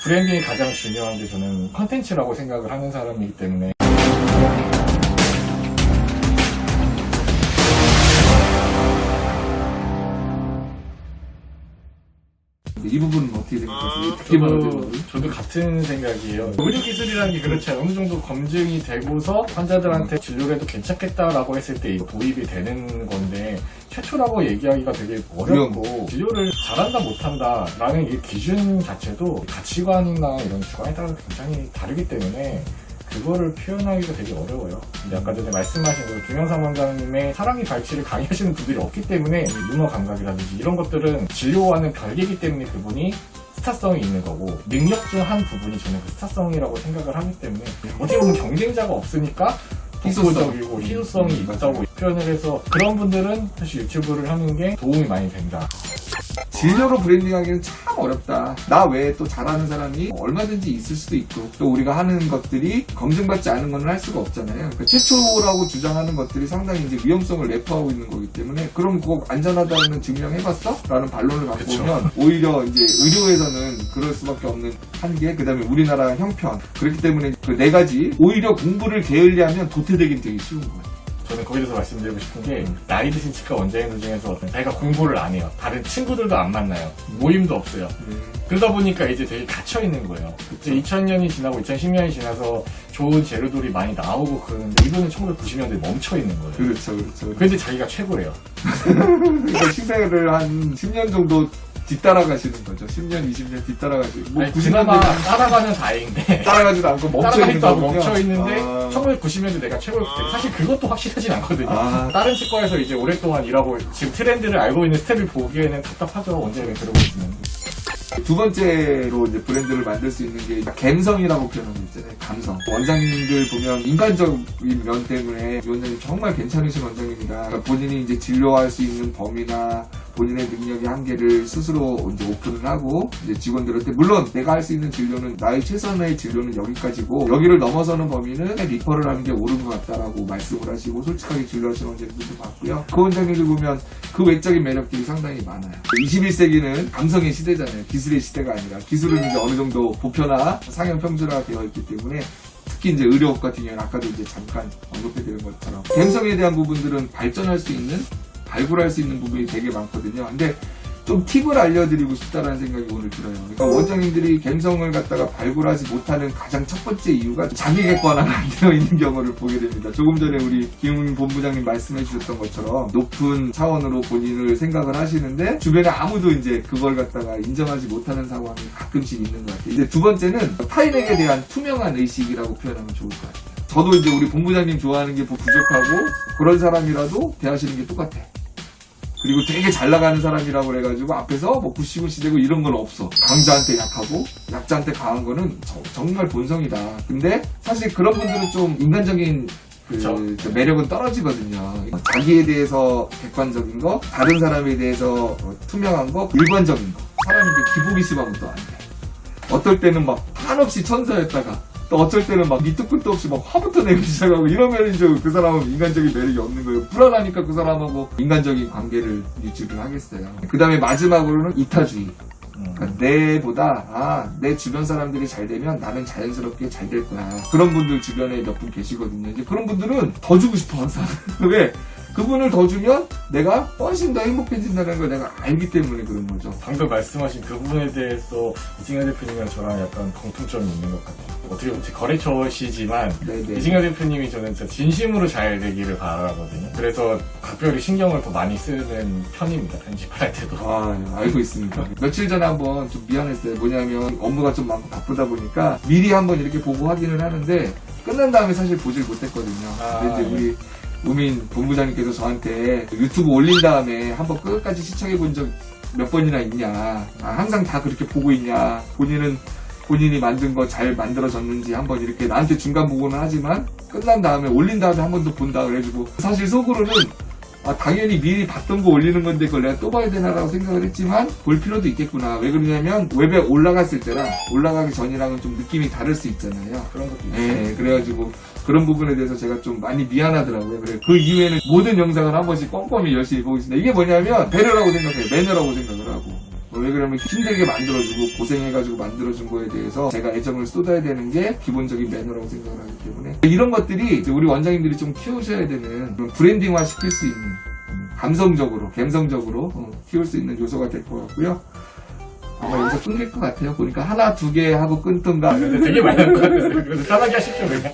브랜딩이 가장 중요한 게 저는 컨텐츠라고 생각을 하는 사람이기 때문에 이 부분은 어떻게 생각하세요? 저도 같은 생각이에요. 의료기술이라는 게 그렇지 어느 정도 검증이 되고서 환자들한테 진료를 해도 괜찮겠다라고 했을 때 이거 도입이 되는 건데 최초라고 얘기하기가 되게 어렵고 진료를 잘한다 못한다 라는 이 기준 자체도 가치관이나 이런 주관에 따라 굉장히 다르기 때문에 그거를 표현하기가 되게 어려워요. 근데 아까 전에 말씀하신 그 김영삼 원장님의 사랑의 발치를 강의하시는 분들이 없기 때문에 유머 감각이라든지 이런 것들은 진료와는 별개이기 때문에 그분이 스타성이 있는 거고 능력 중 한 부분이 저는 그 스타성이라고 생각을 하기 때문에 어떻게 보면 경쟁자가 없으니까 독보적이고 희소성이 있다고 표현을 해서 그런 분들은 사실 유튜브를 하는 게 도움이 많이 된다. 진료로 브랜딩하기는 참 어렵다. 나 외에 또 잘하는 사람이 얼마든지 있을 수도 있고 또 우리가 하는 것들이 검증받지 않은 건 할 수가 없잖아요. 그러니까 최초라고 주장하는 것들이 상당히 이제 위험성을 내포하고 있는 거기 때문에 그럼 꼭 안전하다는 증명해봤어? 라는 반론을 갖고 그쵸. 오면 오히려 이제 의료에서는 그럴 수밖에 없는 한계, 그 다음에 우리나라 형편 그렇기 때문에 그 네 가지 오히려 공부를 게을리하면 도태되긴 되게 쉬운 거예요. 저는 거기에 대해서 말씀드리고 싶은 게 나이 드신 치과 원장님들 중에서 자기가 공부를 안 해요. 다른 친구들도 안 만나요. 모임도 없어요. 그러다 보니까 이제 되게 갇혀있는 거예요. 이제 2000년이 지나고 2010년이 지나서 좋은 재료들이 많이 나오고 그러는데 이분은 1990년대에 멈춰있는 거예요. 그렇죠. 근데 자기가 최고예요. 그러니까 시대를 한 10년 정도 뒤따라가시는 거죠. 10년, 20년 뒤따라가시고. 뭐 아니, 그나마 따라가면 다행인데 따라가지도 않고 멈춰있는 따라가지도 않고 거군요. 멈춰있는데 아. 1990년대 내가 최고였기 때문에 사실 그것도 확실하진 않거든요. 아. 다른 치과에서 이제 오랫동안 일하고 지금 트렌드를 알고 있는 스텝을 보기에는 답답하죠. 원장님이 그러고 있으면. 두 번째로 이제 브랜드를 만들 수 있는 게 감성이라고 표현하고 있잖아요. 감성. 원장님들 보면 인간적인 면 때문에 이 원장님 정말 괜찮으신 원장님이다. 그러니까 본인이 이제 진료할 수 있는 범위나 본인의 능력의 한계를 스스로 이제 오픈을 하고 이제 직원들한테 물론 내가 할 수 있는 진료는 나의 최선의 진료는 여기까지고 여기를 넘어서는 범위는 리퍼를 하는 게 옳은 것 같다라고 말씀을 하시고 솔직하게 진료하시는 원장님들도 봤고요. 그 원장님들 보면 그 외적인 매력들이 상당히 많아요. 21세기는 감성의 시대잖아요. 기술의 시대가 아니라 기술은 이제 어느 정도 보편화, 상용 평준화가 되어 있기 때문에 특히 이제 의료업 같은 경우는 아까도 이제 잠깐 언급해드린 것처럼 감성에 대한 부분들은 발전할 수 있는 발굴할 수 있는 부분이 되게 많거든요. 근데 좀 팁을 알려드리고 싶다라는 생각이 오늘 들어요. 그러니까 원장님들이 감성을 갖다가 발굴하지 못하는 가장 첫 번째 이유가 자기 객관화가 안 되어 있는 경우를 보게 됩니다. 조금 전에 우리 김웅 본부장님 말씀해 주셨던 것처럼 높은 차원으로 본인을 생각을 하시는데 주변에 아무도 이제 그걸 갖다가 인정하지 못하는 상황이 가끔씩 있는 것 같아요. 이제 두 번째는 타인에게 대한 투명한 의식이라고 표현하면 좋을 것 같아요. 저도 이제 우리 본부장님 좋아하는 게 부족하고 그런 사람이라도 대하시는 게 똑같아. 그리고 되게 잘 나가는 사람이라고 그래가지고 앞에서 뭐 굿시굿시 되고 이런 건 없어. 강자한테 약하고 약자한테 강한 거는 정말 본성이다. 근데 사실 그런 분들은 좀 인간적인 그 매력은 떨어지거든요. 자기에 대해서 객관적인 거, 다른 사람에 대해서 투명한 거, 일관적인 거. 사람이 기복이 심하면 또 안 돼. 어떨 때는 막 한없이 천사였다가 또 어쩔 때는 막 밑도 끝도 없이 막 화부터 내기 시작하고 이러면 이제 그 사람은 인간적인 매력이 없는 거예요. 불안하니까 그 사람하고 인간적인 관계를 유지를 하겠어요. 그 다음에 마지막으로는 이타주의. 그러니까 내보다 내 주변 사람들이 잘 되면 나는 자연스럽게 잘 될 거야. 그런 분들 주변에 몇 분 계시거든요. 이제 그런 분들은 더 주고 싶어 항상. 왜? 그분을 더 주면 내가 훨씬 더 행복해진다는 걸 내가 알기 때문에 그런 거죠. 방금 말씀하신 그 부분에 대해서 이승현 대표님이랑 저랑 약간 공통점이 있는 것 같아요. 어떻게 보면 거래처시지만 네네. 이승현 대표님이 저는 진짜 진심으로 잘 되기를 바라거든요. 그래서 각별히 신경을 더 많이 쓰는 편입니다. 편집할 때도. 알고 있습니다. 며칠 전에 한번 좀 미안했어요. 뭐냐면 업무가 좀 많고 바쁘다 보니까 미리 한번 이렇게 보고 확인을 하는데 끝난 다음에 사실 보질 못했거든요. 근데 이제 우리 우민 본부장님께서 저한테 유튜브 올린 다음에 한번 끝까지 시청해 본 적 몇 번이나 있냐. 항상 다 그렇게 보고 있냐. 본인이 만든 거 잘 만들어졌는지 한번 이렇게 나한테 중간 보고는 하지만 끝난 다음에 올린 다음에 한 번 더 본다 그래가지고 사실 속으로는 당연히 미리 봤던 거 올리는 건데 그걸 내가 또 봐야 되나라고 생각을 했지만 볼 필요도 있겠구나. 왜 그러냐면 웹에 올라갔을 때랑 올라가기 전이랑은 좀 느낌이 다를 수 있잖아요. 그런 것도 있어요. 그래가지고 그런 부분에 대해서 제가 좀 많이 미안하더라고요. 그래 그 이후에는 모든 영상을 한 번씩 꼼꼼히 열심히 보고 있습니다. 이게 뭐냐면 배려라고 생각해요. 매너라고 생각을 하고. 왜 그러면 힘들게 만들어주고 고생해가지고 만들어준 거에 대해서 제가 애정을 쏟아야 되는 게 기본적인 매너라고 생각을 하기 때문에 이런 것들이 우리 원장님들이 좀 키우셔야 되는 브랜딩화 시킬 수 있는 감성적으로, 감성적으로 키울 수 있는 요소가 될 것 같고요. 아마 여기서 끊길 것 같아요. 보니까 하나, 두 개 하고 끊던가. 되게 많이 할 것 같아요. 그래서 편하게 하십시오, 그냥.